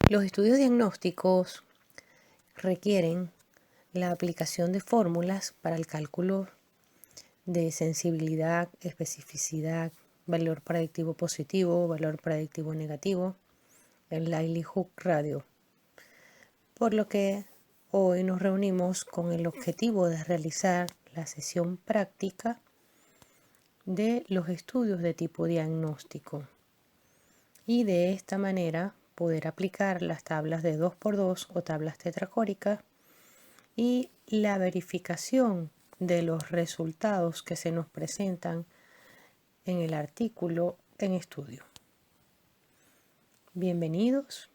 Los estudios diagnósticos requieren la aplicación de fórmulas para el cálculo de sensibilidad, especificidad, valor predictivo positivo, valor predictivo negativo, el likelihood radio. Por lo que hoy nos reunimos con el objetivo de realizar la sesión práctica de los estudios de tipo diagnóstico y de esta manera poder aplicar las tablas de 2x2 o tablas tetracóricas y la verificación de los resultados que se nos presentan en el artículo en estudio. Bienvenidos.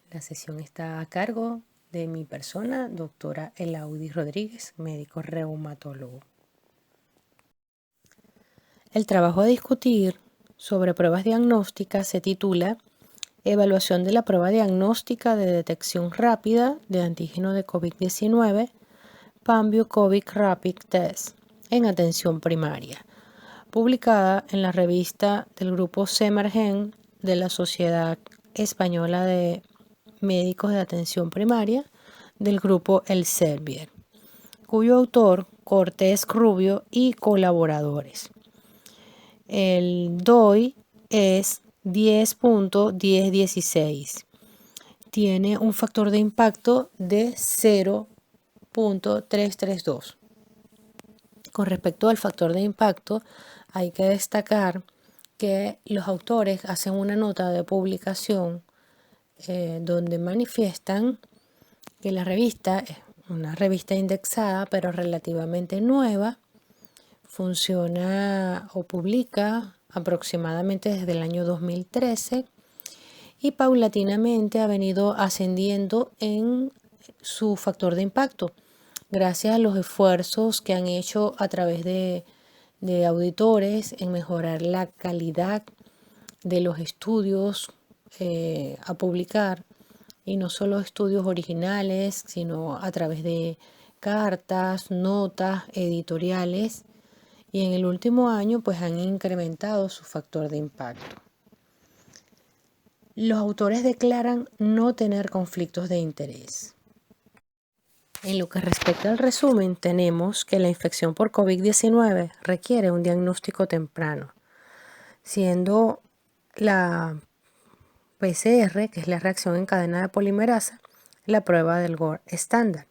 La sesión está a cargo de mi persona, doctora Elaudi Rodríguez, médico reumatólogo. El trabajo a discutir sobre pruebas diagnósticas se titula Evaluación de la prueba diagnóstica de detección rápida de antígeno de COVID-19, Panbio COVID Rapid Test, en atención primaria, publicada en la revista del grupo Semergen de la Sociedad Española de Médicos de Atención Primaria, del grupo Elsevier, cuyo autor Cortés Rubio y colaboradores. El DOI es 10.1016. Tiene un factor de impacto de 0.332. Con respecto al factor de impacto, hay que destacar que los autores hacen una nota de publicación donde manifiestan que la revista es una revista indexada, pero relativamente nueva. Funciona o publica aproximadamente desde el año 2013 y paulatinamente ha venido ascendiendo en su factor de impacto gracias a los esfuerzos que han hecho a través de auditores en mejorar la calidad de los estudios a publicar, y no solo estudios originales, sino a través de cartas, notas, editoriales, y en el último año pues han incrementado su factor de impacto. Los autores declaran no tener conflictos de interés. En lo que respecta al resumen, tenemos que la infección por COVID-19 requiere un diagnóstico temprano, siendo la PCR, que es la reacción en cadena de polimerasa, la prueba del Gore estándar.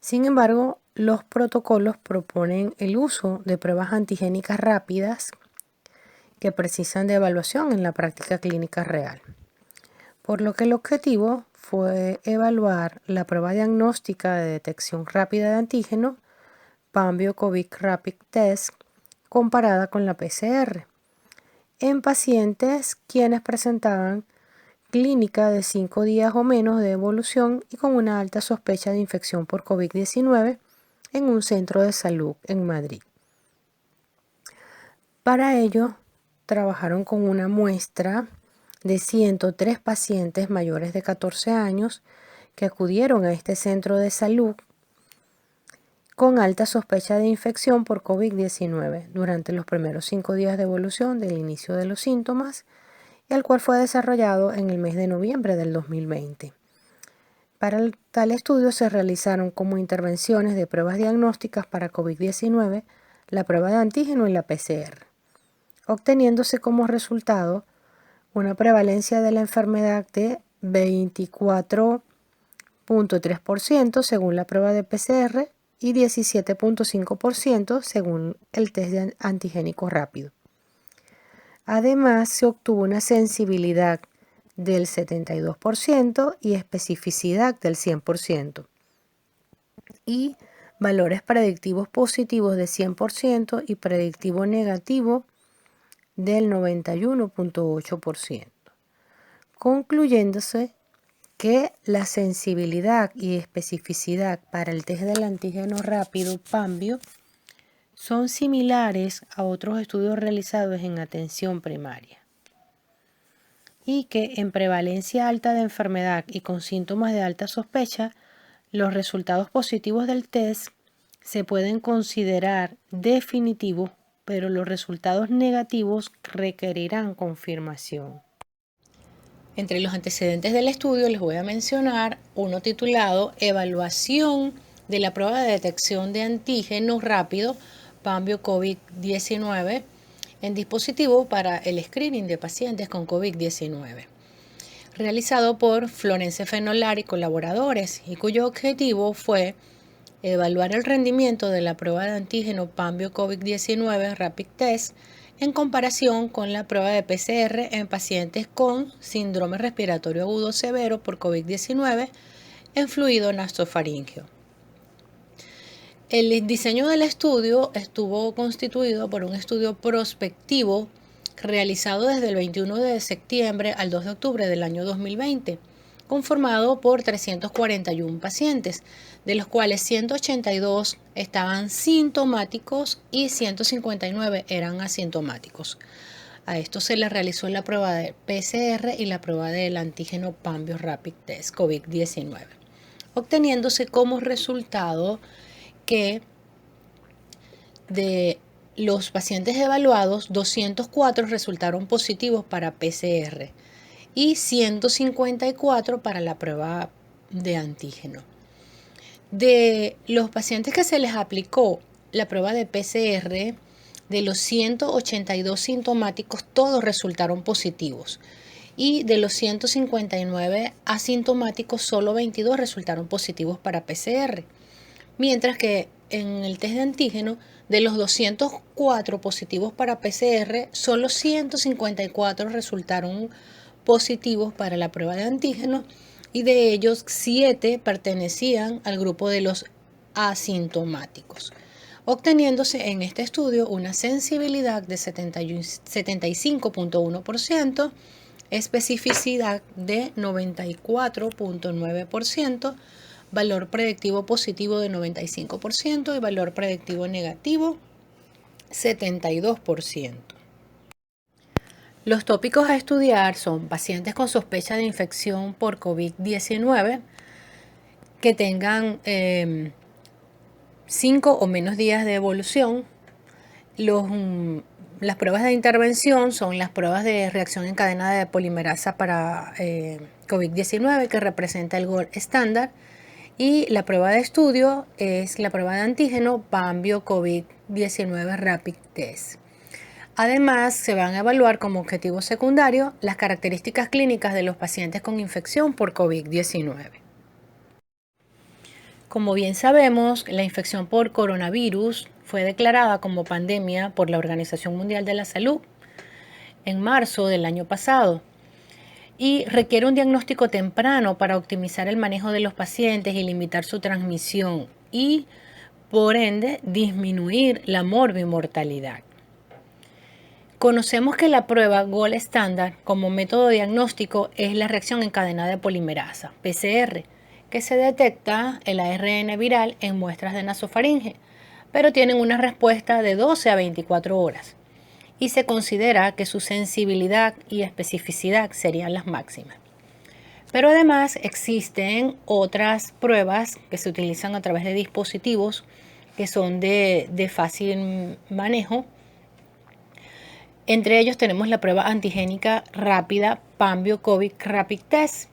Sin embargo, los protocolos proponen el uso de pruebas antigénicas rápidas que precisan de evaluación en la práctica clínica real. Por lo que el objetivo fue evaluar la prueba diagnóstica de detección rápida de antígeno, Panbio COVID Rapid Test, comparada con la PCR, en pacientes quienes presentaban clínica de 5 días o menos de evolución y con una alta sospecha de infección por COVID-19 en un centro de salud en Madrid. Para ello, trabajaron con una muestra de 103 pacientes mayores de 14 años que acudieron a este centro de salud con alta sospecha de infección por COVID-19 durante los primeros 5 días de evolución del inicio de los síntomas, el cual fue desarrollado en el mes de noviembre del 2020. Para tal estudio se realizaron como intervenciones de pruebas diagnósticas para COVID-19 la prueba de antígeno y la PCR, obteniéndose como resultado una prevalencia de la enfermedad de 24.3% según la prueba de PCR y 17.5% según el test de antigénico rápido. Además, se obtuvo una sensibilidad del 72% y especificidad del 100%, y valores predictivos positivos de 100% y predictivo negativo del 91.8%, concluyéndose que la sensibilidad y especificidad para el test del antígeno rápido Panbio son similares a otros estudios realizados en atención primaria, y que en prevalencia alta de enfermedad y con síntomas de alta sospecha, los resultados positivos del test se pueden considerar definitivos, pero los resultados negativos requerirán confirmación. Entre los antecedentes del estudio les voy a mencionar uno titulado Evaluación de la prueba de detección de antígeno rápido Pambio COVID-19 en dispositivo para el screening de pacientes con COVID-19, realizado por Florence Fenolar y colaboradores, y cuyo objetivo fue evaluar el rendimiento de la prueba de antígeno Pambio COVID-19 Rapid Test en comparación con la prueba de PCR en pacientes con síndrome respiratorio agudo severo por COVID-19 en fluido nasofaríngeo. El diseño del estudio estuvo constituido por un estudio prospectivo realizado desde el 21 de septiembre al 2 de octubre del año 2020, conformado por 341 pacientes, de los cuales 182 estaban sintomáticos y 159 eran asintomáticos. A esto se les realizó la prueba de PCR y la prueba del antígeno Pambio Rapid Test COVID-19, obteniéndose como resultado que de los pacientes evaluados, 204 resultaron positivos para PCR y 154 para la prueba de antígeno. De los pacientes que se les aplicó la prueba de PCR, de los 182 sintomáticos, todos resultaron positivos. Y de los 159 asintomáticos, solo 22 resultaron positivos para PCR. Mientras que en el test de antígeno, de los 204 positivos para PCR, solo 154 resultaron positivos para la prueba de antígeno, y de ellos 7 pertenecían al grupo de los asintomáticos, obteniéndose en este estudio una sensibilidad de 75.1%, especificidad de 94.9%, valor predictivo positivo de 95% y valor predictivo negativo 72%. Los tópicos a estudiar son pacientes con sospecha de infección por COVID-19 que tengan 5 o menos días de evolución. Las pruebas de intervención son las pruebas de reacción en cadena de polimerasa para COVID-19, que representa el gold estándar. Y la prueba de estudio es la prueba de antígeno Pambio COVID-19 Rapid Test. Además, se van a evaluar como objetivo secundario las características clínicas de los pacientes con infección por COVID-19. Como bien sabemos, la infección por coronavirus fue declarada como pandemia por la Organización Mundial de la Salud en marzo del año pasado, y requiere un diagnóstico temprano para optimizar el manejo de los pacientes y limitar su transmisión y, por ende, disminuir la morbimortalidad. Conocemos que la prueba Gold Standard como método diagnóstico es la reacción en cadena de polimerasa, PCR, que se detecta el ARN viral en muestras de nasofaringe, pero tienen una respuesta de 12 a 24 horas. Y se considera que su sensibilidad y especificidad serían las máximas. Pero además existen otras pruebas que se utilizan a través de dispositivos que son de fácil manejo. Entre ellos tenemos la prueba antigénica rápida Pambio COVID Rapid Test,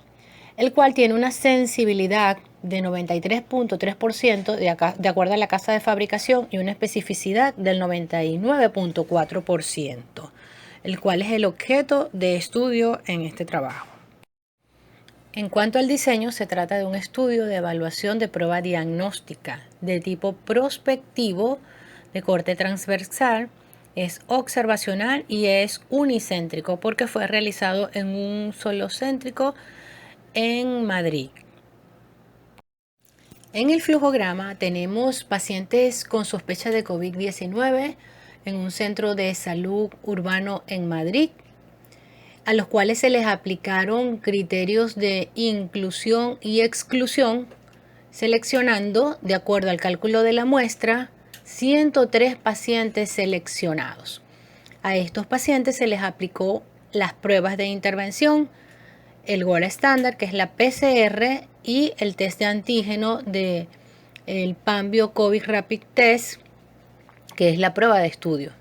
el cual tiene una sensibilidad de 93.3% de acuerdo a la casa de fabricación y una especificidad del 99.4%, el cual es el objeto de estudio en este trabajo. En cuanto al diseño, se trata de un estudio de evaluación de prueba diagnóstica de tipo prospectivo de corte transversal, es observacional y es unicéntrico porque fue realizado en un solo céntrico en Madrid. En el flujograma tenemos pacientes con sospecha de COVID-19 en un centro de salud urbano en Madrid, a los cuales se les aplicaron criterios de inclusión y exclusión, seleccionando, de acuerdo al cálculo de la muestra, 103 pacientes seleccionados. A estos pacientes se les aplicó las pruebas de intervención, el gold estándar, que es la PCR, y el test de antígeno de el Pambio COVID Rapid Test, que es la prueba de estudio.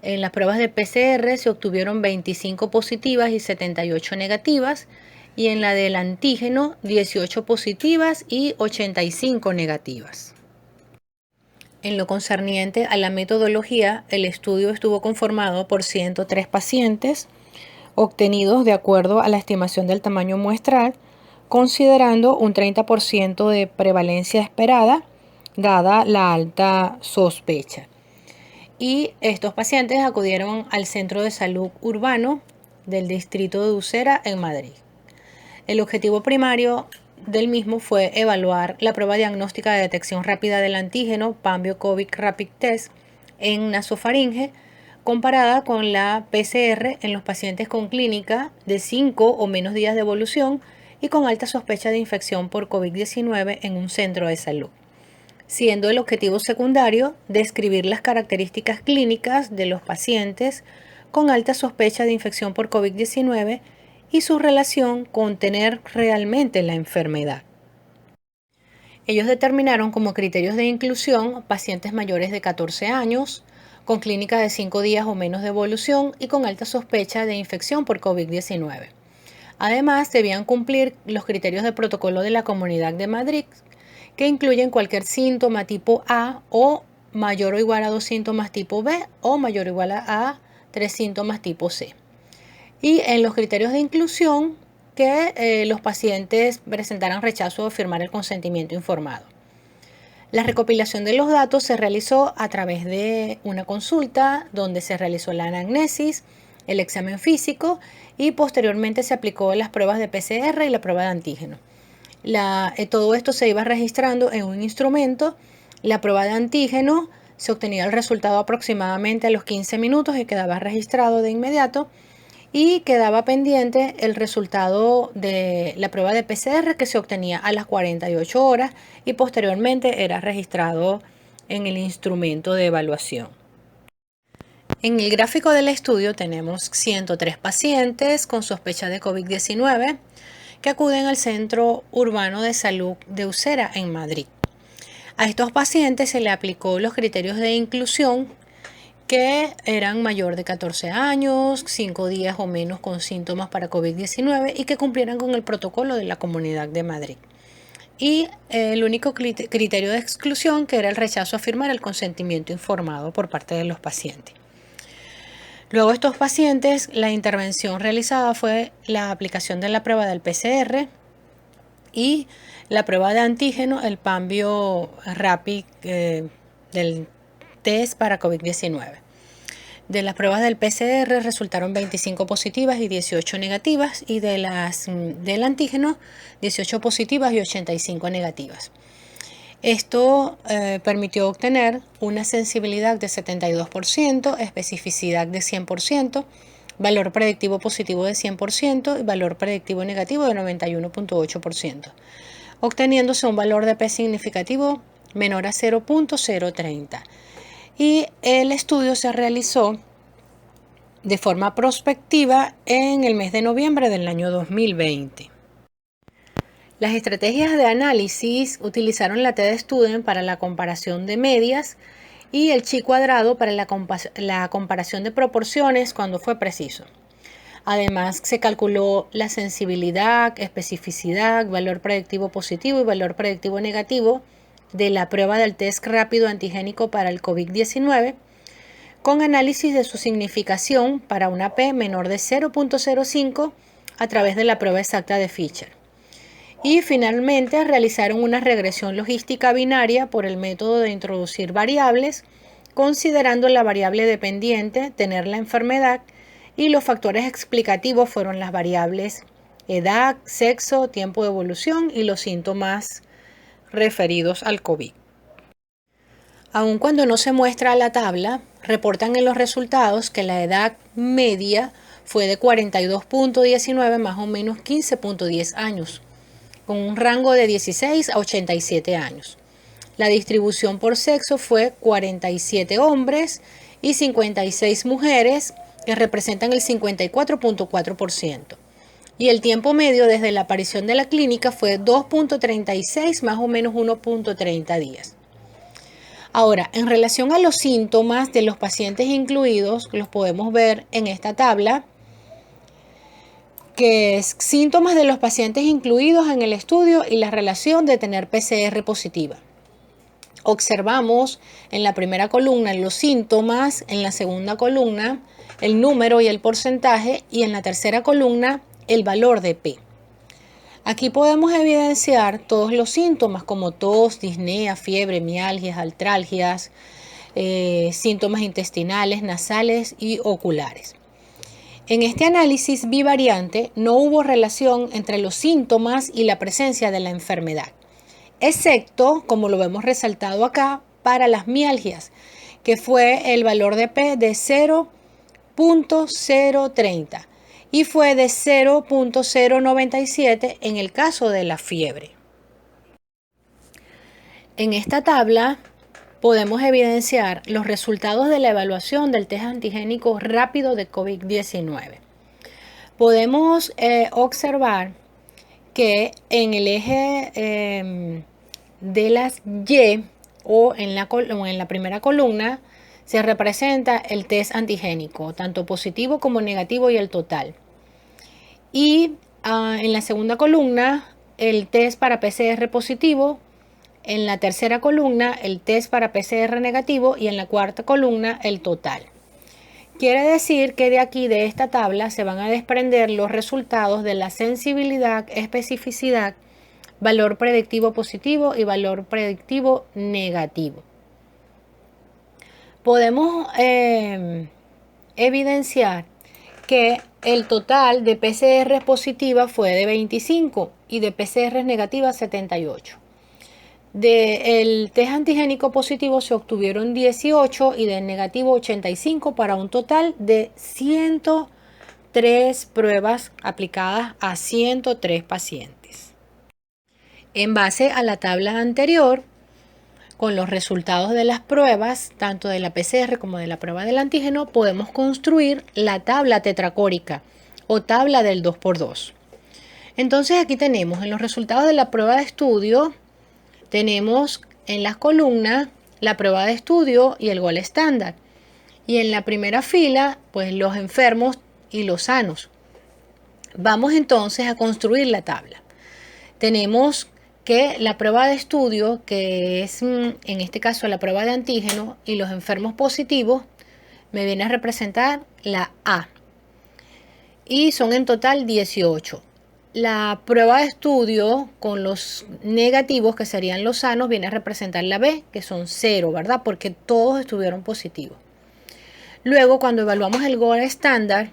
En las pruebas de PCR se obtuvieron 25 positivas y 78 negativas, y en la del antígeno 18 positivas y 85 negativas. En lo concerniente a la metodología, el estudio estuvo conformado por 103 pacientes, obtenidos de acuerdo a la estimación del tamaño muestral, considerando un 30% de prevalencia esperada, dada la alta sospecha. Y estos pacientes acudieron al Centro de Salud Urbano del Distrito de Ucera en Madrid. El objetivo primario del mismo fue evaluar la prueba diagnóstica de detección rápida del antígeno Panbio COVID Rapid Test en nasofaringe comparada con la PCR en los pacientes con clínica de 5 o menos días de evolución y con alta sospecha de infección por COVID-19 en un centro de salud, siendo el objetivo secundario describir las características clínicas de los pacientes con alta sospecha de infección por COVID-19 y su relación con tener realmente la enfermedad. Ellos determinaron como criterios de inclusión pacientes mayores de 14 años, con clínica de 5 días o menos de evolución y con alta sospecha de infección por COVID-19. Además, debían cumplir los criterios de protocolo de la Comunidad de Madrid, que incluyen cualquier síntoma tipo A o mayor o igual a 2 síntomas tipo B o mayor o igual a 3 síntomas tipo C. Y en los criterios de inclusión, que los pacientes presentaran rechazo o firmar el consentimiento informado. La recopilación de los datos se realizó a través de una consulta donde se realizó la anamnesis, el examen físico y posteriormente se aplicó las pruebas de PCR y la prueba de antígeno. Todo esto se iba registrando en un instrumento. La prueba de antígeno se obtenía el resultado aproximadamente a los 15 minutos y quedaba registrado de inmediato, y quedaba pendiente el resultado de la prueba de PCR que se obtenía a las 48 horas y posteriormente era registrado en el instrumento de evaluación. En el gráfico del estudio tenemos 103 pacientes con sospecha de COVID-19 que acuden al Centro Urbano de Salud de Ucera en Madrid. A estos pacientes se le aplicó los criterios de inclusión, que eran mayor de 14 años, 5 días o menos con síntomas para COVID-19 y que cumplieran con el protocolo de la Comunidad de Madrid. Y el único criterio de exclusión, que era el rechazo a firmar el consentimiento informado por parte de los pacientes. Luego estos pacientes, la intervención realizada fue la aplicación de la prueba del PCR y la prueba de antígeno, el Panbio Rapid del test para COVID-19. De las pruebas del PCR resultaron 25 positivas y 18 negativas, y del antígeno 18 positivas y 85 negativas. Esto permitió obtener una sensibilidad de 72%, especificidad de 100%, valor predictivo positivo de 100% y valor predictivo negativo de 91.8%, obteniéndose un valor de P significativo menor a 0.030. Y el estudio se realizó de forma prospectiva en el mes de noviembre del año 2020. Las estrategias de análisis utilizaron la T-Student para la comparación de medias y el chi cuadrado para la comparación de proporciones cuando fue preciso. Además, se calculó la sensibilidad, especificidad, valor predictivo positivo y valor predictivo negativo de la prueba del test rápido antigénico para el COVID-19, con análisis de su significación para una P menor de 0.05 a través de la prueba exacta de Fisher. Y finalmente realizaron una regresión logística binaria por el método de introducir variables, considerando la variable dependiente, tener la enfermedad, y los factores explicativos fueron las variables edad, sexo, tiempo de evolución y los síntomas referidos al COVID. Aun cuando no se muestra la tabla, reportan en los resultados que la edad media fue de 42.19 más o menos 15.10 años, con un rango de 16 a 87 años. La distribución por sexo fue 47 hombres y 56 mujeres, que representan el 54.4%. Y el tiempo medio desde la aparición de la clínica fue 2.36 más o menos 1.30 días. Ahora, en relación a los síntomas de los pacientes incluidos, los podemos ver en esta tabla, que es síntomas de los pacientes incluidos en el estudio y la relación de tener PCR positiva. Observamos en la primera columna los síntomas, en la segunda columna el número y el porcentaje y en la tercera columna el valor de P. Aquí podemos evidenciar todos los síntomas como tos, disnea, fiebre, mialgias, artralgias, síntomas intestinales, nasales y oculares. En este análisis bivariante no hubo relación entre los síntomas y la presencia de la enfermedad, excepto, como lo vemos resaltado acá, para las mialgias, que fue el valor de P de 0.030 y fue de 0.097 en el caso de la fiebre. En esta tabla podemos evidenciar los resultados de la evaluación del test antigénico rápido de COVID-19. Podemos observar que en el eje de las Y o en la primera columna se representa el test antigénico, tanto positivo como negativo y el total. Y en la segunda columna el test para PCR positivo, en la tercera columna el test para PCR negativo y en la cuarta columna el total. Quiere decir que de aquí, de esta tabla, se van a desprender los resultados de la sensibilidad, especificidad, valor predictivo positivo y valor predictivo negativo. Podemos evidenciar que el total de PCR positiva fue de 25 y de PCR negativa 78. Del test antigénico positivo se obtuvieron 18 y del negativo 85 para un total de 103 pruebas aplicadas a 103 pacientes. En base a la tabla anterior, con los resultados de las pruebas, tanto de la PCR como de la prueba del antígeno, podemos construir la tabla tetracórica o tabla del 2×2. Entonces aquí tenemos en los resultados de la prueba de estudio, tenemos en las columnas la prueba de estudio y el gol estándar. Y en la primera fila, pues los enfermos y los sanos. Vamos entonces a construir la tabla. Tenemos que la prueba de estudio, que es en este caso la prueba de antígeno y los enfermos positivos, me viene a representar la A. Y son en total 18. La prueba de estudio con los negativos, que serían los sanos, viene a representar la B, que son 0, ¿verdad? Porque todos estuvieron positivos. Luego, cuando evaluamos el gol estándar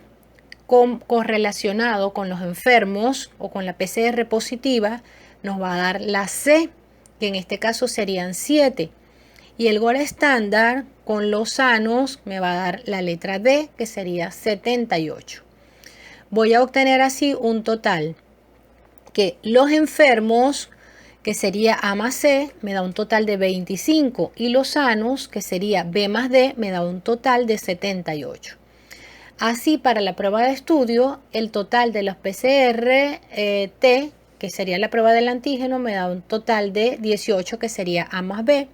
correlacionado con los enfermos o con la PCR positiva, nos va a dar la C, que en este caso serían 7. Y el gol estándar con los sanos me va a dar la letra D, que sería 78. Voy a obtener así un total que los enfermos, que sería A más C, me da un total de 25 y los sanos, que sería B más D, me da un total de 78. Así, para la prueba de estudio, el total de los PCR-T, que sería la prueba del antígeno, me da un total de 18, que sería A más B.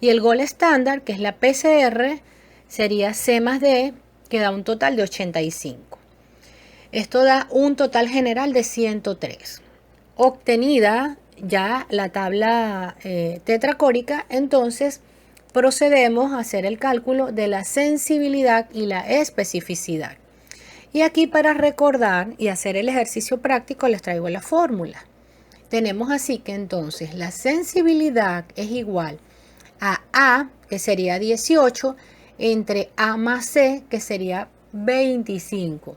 Y el gol estándar, que es la PCR, sería C más D, que da un total de 85. Esto da un total general de 103. Obtenida ya la tabla tetracórica, entonces procedemos a hacer el cálculo de la sensibilidad y la especificidad. Y aquí, para recordar y hacer el ejercicio práctico, les traigo la fórmula. Tenemos así que entonces la sensibilidad es igual a A, que sería 18, entre A más C, que sería 25.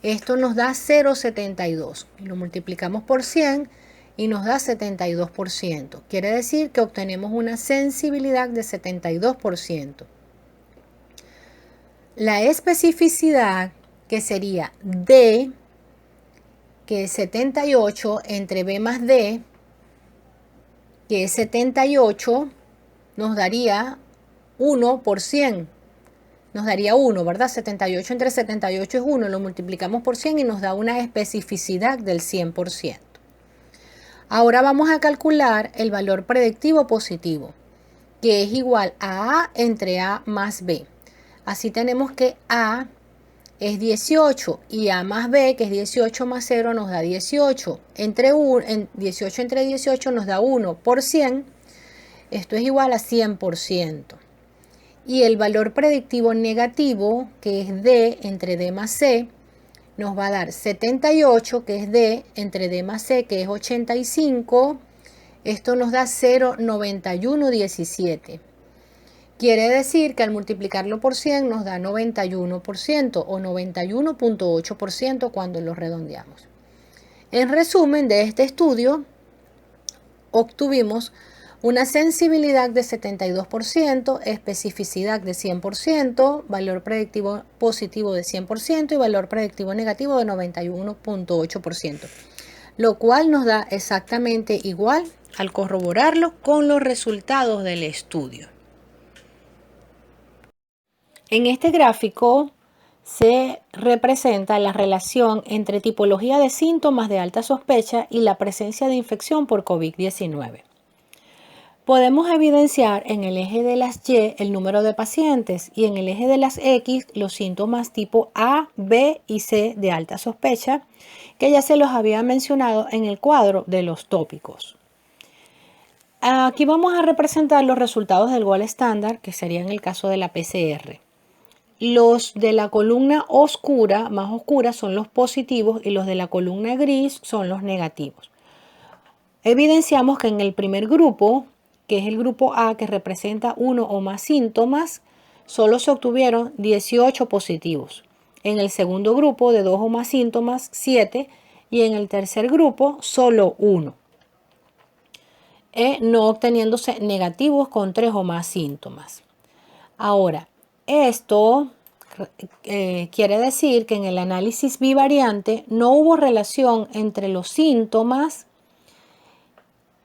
Esto nos da 0,72. Lo multiplicamos por 100 y nos da 72%. Quiere decir que obtenemos una sensibilidad de 72%. La especificidad, que sería D, que es 78, entre B más D, que es 78, nos daría 1 por 100. Nos daría 1, ¿verdad? 78 entre 78 es 1, lo multiplicamos por 100 y nos da una especificidad del 100%. Ahora vamos a calcular el valor predictivo positivo. que es igual a A entre A más B. Así tenemos que A es 18 y A más B, que es 18 más 0, nos da 18. 18 entre 18 nos da 1 por 100. Esto es igual a 100%. Y el valor predictivo negativo, que es D entre D más C, nos va a dar 78, que es D entre D más C, que es 85. Esto nos da 0,9117. Quiere decir que al multiplicarlo por 100 nos da 91% o 91.8% cuando lo redondeamos. En resumen de este estudio, obtuvimos una sensibilidad de 72%, especificidad de 100%, valor predictivo positivo de 100% y valor predictivo negativo de 91.8%, lo cual nos da exactamente igual al corroborarlo con los resultados del estudio. En este gráfico se representa la relación entre tipología de síntomas de alta sospecha y la presencia de infección por COVID-19. Podemos evidenciar en el eje de las Y el número de pacientes y en el eje de las X los síntomas tipo A, B y C de alta sospecha, que ya se los había mencionado en el cuadro de los tópicos. Aquí vamos a representar los resultados del gold estándar, que sería en el caso de la PCR. Los de la columna oscura, más oscura, son los positivos y los de la columna gris son los negativos. Evidenciamos que en el primer grupo, que es el grupo A, que representa uno o más síntomas, solo se obtuvieron 18 positivos. En el segundo grupo, de 2 o más síntomas, 7. Y en el tercer grupo, solo 1. No obteniéndose negativos con 3 o más síntomas. Ahora, esto quiere decir que en el análisis bivariante no hubo relación entre los síntomas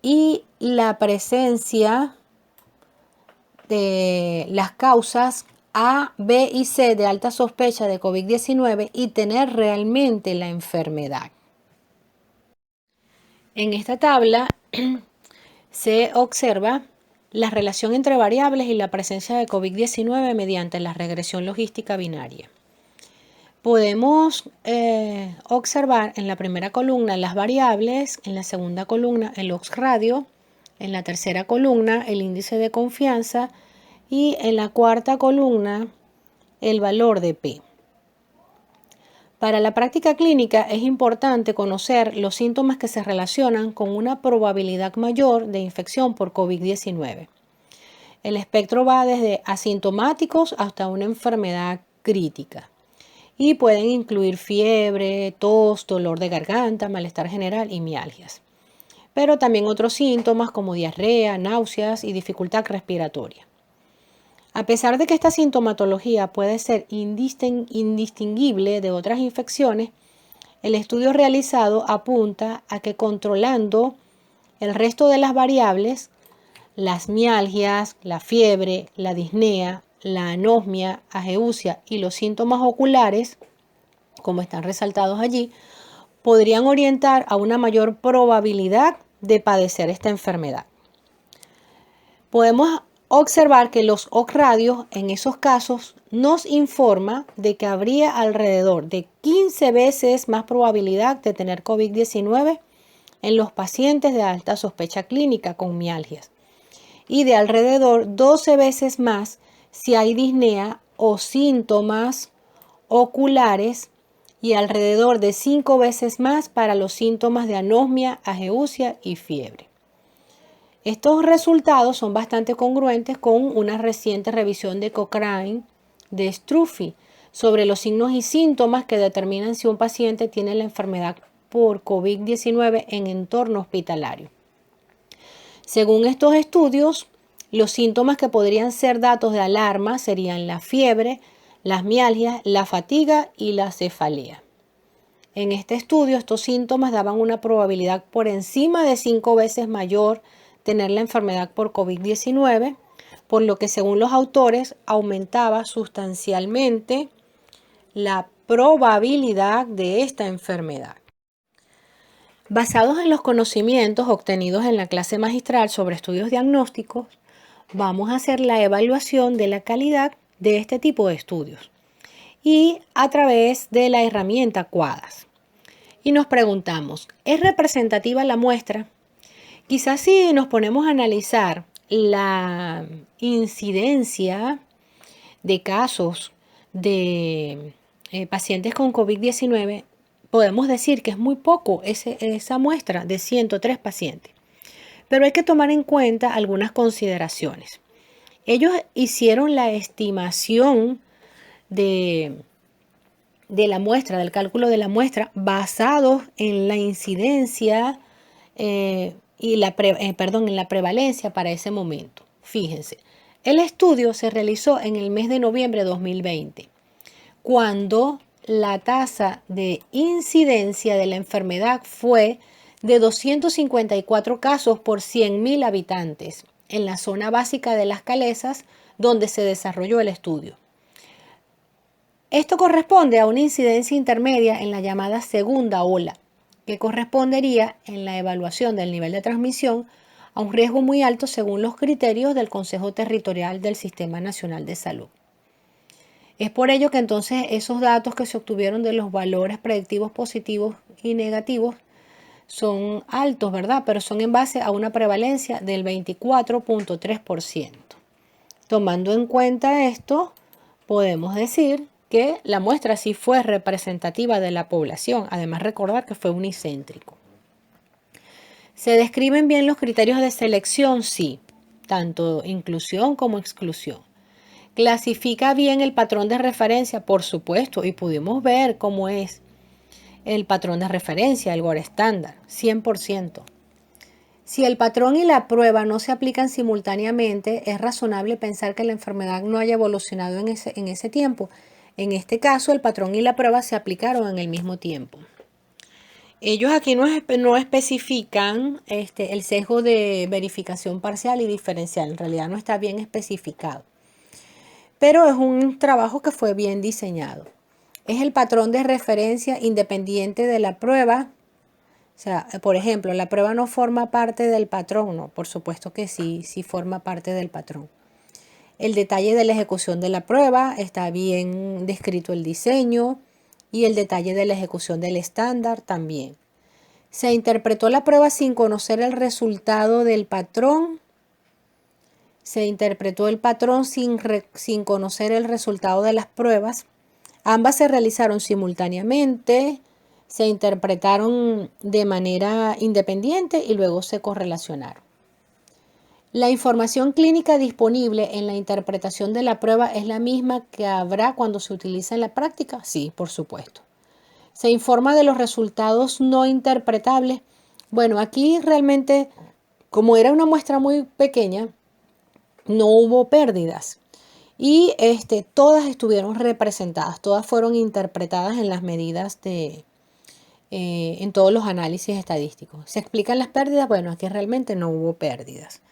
y la presencia de las causas A, B y C de alta sospecha de COVID-19 y tener realmente la enfermedad. En esta tabla se observa la relación entre variables y la presencia de COVID-19 mediante la regresión logística binaria. Podemos observar en la primera columna las variables, en la segunda columna el odds radio, en la tercera columna el índice de confianza y en la cuarta columna el valor de P. Para la práctica clínica es importante conocer los síntomas que se relacionan con una probabilidad mayor de infección por COVID-19. El espectro va desde asintomáticos hasta una enfermedad crítica y pueden incluir fiebre, tos, dolor de garganta, malestar general y mialgias. Pero también otros síntomas como diarrea, náuseas y dificultad respiratoria. A pesar de que esta sintomatología puede ser indistinguible de otras infecciones, el estudio realizado apunta a que controlando el resto de las variables, las mialgias, la fiebre, la disnea, la anosmia, ageusia y los síntomas oculares, como están resaltados allí, podrían orientar a una mayor probabilidad de padecer esta enfermedad. Podemos observar que los odds radios en esos casos nos informa de que habría alrededor de 15 veces más probabilidad de tener COVID-19 en los pacientes de alta sospecha clínica con mialgias y de alrededor 12 veces más si hay disnea o síntomas oculares y alrededor de 5 veces más para los síntomas de anosmia, ageusia y fiebre. Estos resultados son bastante congruentes con una reciente revisión de Cochrane de Struffi sobre los signos y síntomas que determinan si un paciente tiene la enfermedad por COVID-19 en entorno hospitalario. Según estos estudios, los síntomas que podrían ser datos de alarma serían la fiebre, las mialgias, la fatiga y la cefalea. En este estudio, estos síntomas daban una probabilidad por encima de 5 veces mayor tener la enfermedad por COVID-19, por lo que según los autores aumentaba sustancialmente la probabilidad de esta enfermedad. Basados en los conocimientos obtenidos en la clase magistral sobre estudios diagnósticos, vamos a hacer la evaluación de la calidad de este tipo de estudios y a través de la herramienta QUADAS. Y nos preguntamos, ¿es representativa la muestra? Quizás si nos ponemos a analizar la incidencia de casos de pacientes con COVID-19, podemos decir que es muy poco esa muestra de 103 pacientes. Pero hay que tomar en cuenta algunas consideraciones. Ellos hicieron la estimación de la muestra, del cálculo de la muestra, basados en la incidencia en la prevalencia para ese momento. Fíjense, el estudio se realizó en el mes de noviembre de 2020, cuando la tasa de incidencia de la enfermedad fue de 254 casos por 100.000 habitantes en la zona básica de Las Calesas, donde se desarrolló el estudio. Esto corresponde a una incidencia intermedia en la llamada segunda ola, que correspondería en la evaluación del nivel de transmisión a un riesgo muy alto según los criterios del Consejo Territorial del Sistema Nacional de Salud. Es por ello que entonces esos datos que se obtuvieron de los valores predictivos positivos y negativos son altos, ¿verdad? Pero son en base a una prevalencia del 24.3%. Tomando en cuenta esto, podemos decir que la muestra sí fue representativa de la población. Además, recordar que fue unicéntrico. ¿Se describen bien los criterios de selección? Sí, tanto inclusión como exclusión. ¿Clasifica bien el patrón de referencia? Por supuesto, y pudimos ver cómo es el patrón de referencia, el gold estándar, 100%. Si el patrón y la prueba no se aplican simultáneamente, es razonable pensar que la enfermedad no haya evolucionado en ese tiempo. En este caso, el patrón y la prueba se aplicaron en el mismo tiempo. Ellos aquí no especifican el sesgo de verificación parcial y diferencial. En realidad no está bien especificado. Pero es un trabajo que fue bien diseñado. Es el patrón de referencia independiente de la prueba. O sea, por ejemplo, la prueba no forma parte del patrón. No, por supuesto que sí forma parte del patrón. El detalle de la ejecución de la prueba, está bien descrito el diseño y el detalle de la ejecución del estándar también. Se interpretó la prueba sin conocer el resultado del patrón. Se interpretó el patrón sin conocer el resultado de las pruebas. Ambas se realizaron simultáneamente, se interpretaron de manera independiente y luego se correlacionaron. ¿La información clínica disponible en la interpretación de la prueba es la misma que habrá cuando se utiliza en la práctica? Sí, por supuesto. ¿Se informa de los resultados no interpretables? Bueno, aquí realmente, como era una muestra muy pequeña, no hubo pérdidas. Y todas estuvieron representadas, todas fueron interpretadas en las medidas en todos los análisis estadísticos. ¿Se explican las pérdidas? Bueno, aquí realmente no hubo pérdidas.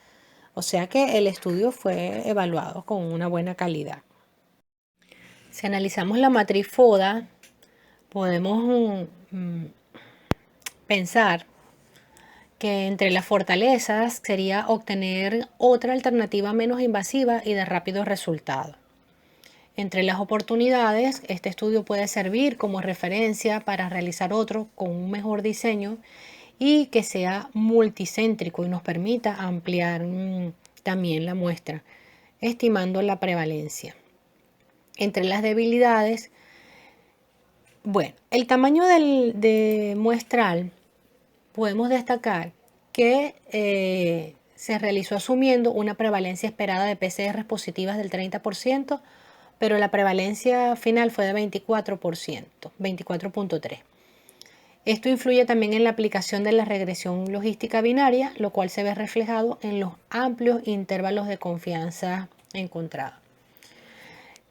O sea que el estudio fue evaluado con una buena calidad. Si analizamos la matriz FODA, podemos pensar que entre las fortalezas sería obtener otra alternativa menos invasiva y de rápido resultado. Entre las oportunidades, este estudio puede servir como referencia para realizar otro con un mejor diseño y que sea multicéntrico y nos permita ampliar también la muestra, estimando la prevalencia. Entre las debilidades, bueno, el tamaño de muestral, podemos destacar que se realizó asumiendo una prevalencia esperada de PCR positivas del 30%, pero la prevalencia final fue de 24%, 24.3%. Esto influye también en la aplicación de la regresión logística binaria, lo cual se ve reflejado en los amplios intervalos de confianza encontrados.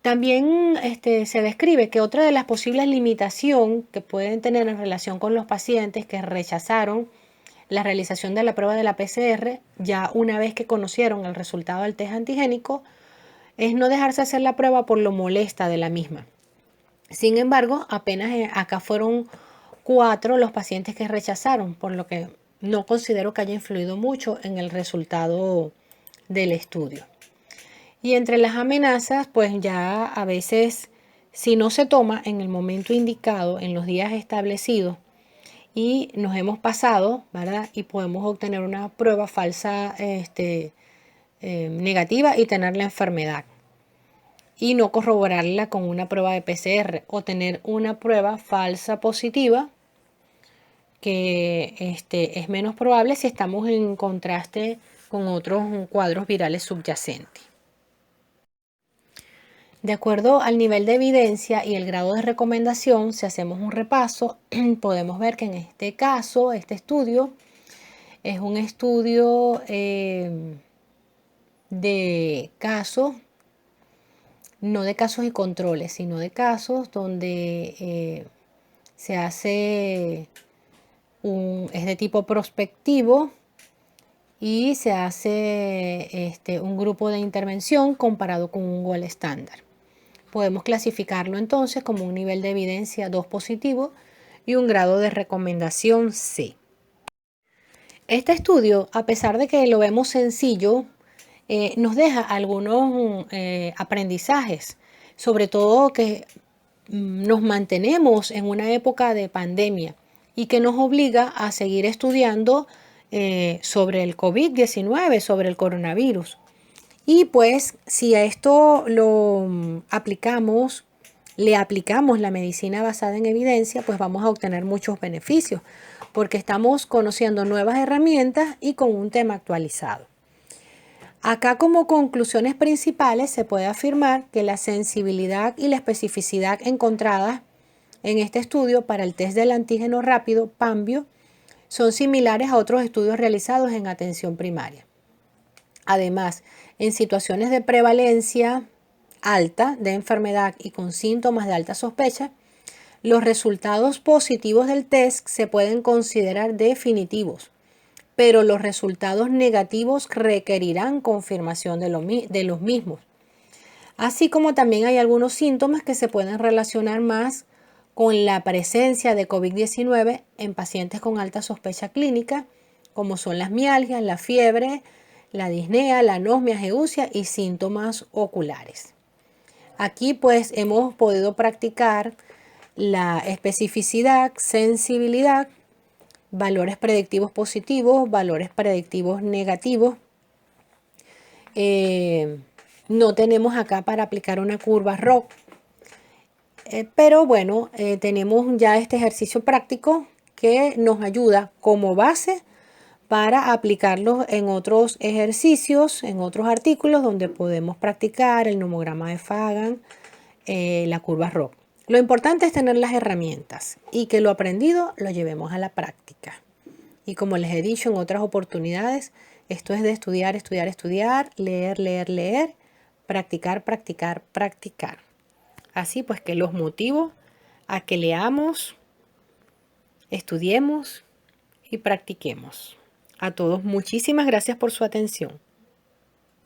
También se describe que otra de las posibles limitaciones que pueden tener en relación con los pacientes que rechazaron la realización de la prueba de la PCR, ya una vez que conocieron el resultado del test antigénico, es no dejarse hacer la prueba por lo molesta de la misma. Sin embargo, apenas acá fueron 4 los pacientes que rechazaron, por lo que no considero que haya influido mucho en el resultado del estudio. Y entre las amenazas, pues ya a veces, si no se toma en el momento indicado, en los días establecidos, y nos hemos pasado, ¿verdad? Y podemos obtener una prueba falsa negativa y tener la enfermedad. Y no corroborarla con una prueba de PCR o tener una prueba falsa positiva que es menos probable si estamos en contraste con otros cuadros virales subyacentes. De acuerdo al nivel de evidencia y el grado de recomendación, si hacemos un repaso, podemos ver que en este caso, este estudio es un estudio de casos, no de casos y controles, sino de casos donde se hace es de tipo prospectivo y se hace un grupo de intervención comparado con un gold estándar. Podemos clasificarlo entonces como un nivel de evidencia 2 positivo y un grado de recomendación C. Este estudio, a pesar de que lo vemos sencillo, nos deja algunos aprendizajes, sobre todo que nos mantenemos en una época de pandemia y que nos obliga a seguir estudiando sobre el COVID-19, sobre el coronavirus. Y pues si a esto lo aplicamos, le aplicamos la medicina basada en evidencia, pues vamos a obtener muchos beneficios, porque estamos conociendo nuevas herramientas y con un tema actualizado. Acá como conclusiones principales se puede afirmar que la sensibilidad y la especificidad encontradas en este estudio para el test del antígeno rápido, PAMBio, son similares a otros estudios realizados en atención primaria. Además, en situaciones de prevalencia alta de enfermedad y con síntomas de alta sospecha, los resultados positivos del test se pueden considerar definitivos, pero los resultados negativos requerirán confirmación de los mismos. Así como también hay algunos síntomas que se pueden relacionar más con la presencia de COVID-19 en pacientes con alta sospecha clínica, como son las mialgias, la fiebre, la disnea, la anosmia, geusia y síntomas oculares. Aquí pues hemos podido practicar la especificidad, sensibilidad, valores predictivos positivos, valores predictivos negativos. No tenemos acá para aplicar una curva ROC, pero bueno, tenemos ya este ejercicio práctico que nos ayuda como base para aplicarlos en otros ejercicios, en otros artículos donde podemos practicar el nomograma de Fagan, la curva ROC. Lo importante es tener las herramientas y que lo aprendido lo llevemos a la práctica. Y como les he dicho en otras oportunidades, esto es de estudiar, estudiar, estudiar, leer, leer, leer, practicar, practicar, practicar. Así pues que los motivo a que leamos, estudiemos y practiquemos. A todos, muchísimas gracias por su atención.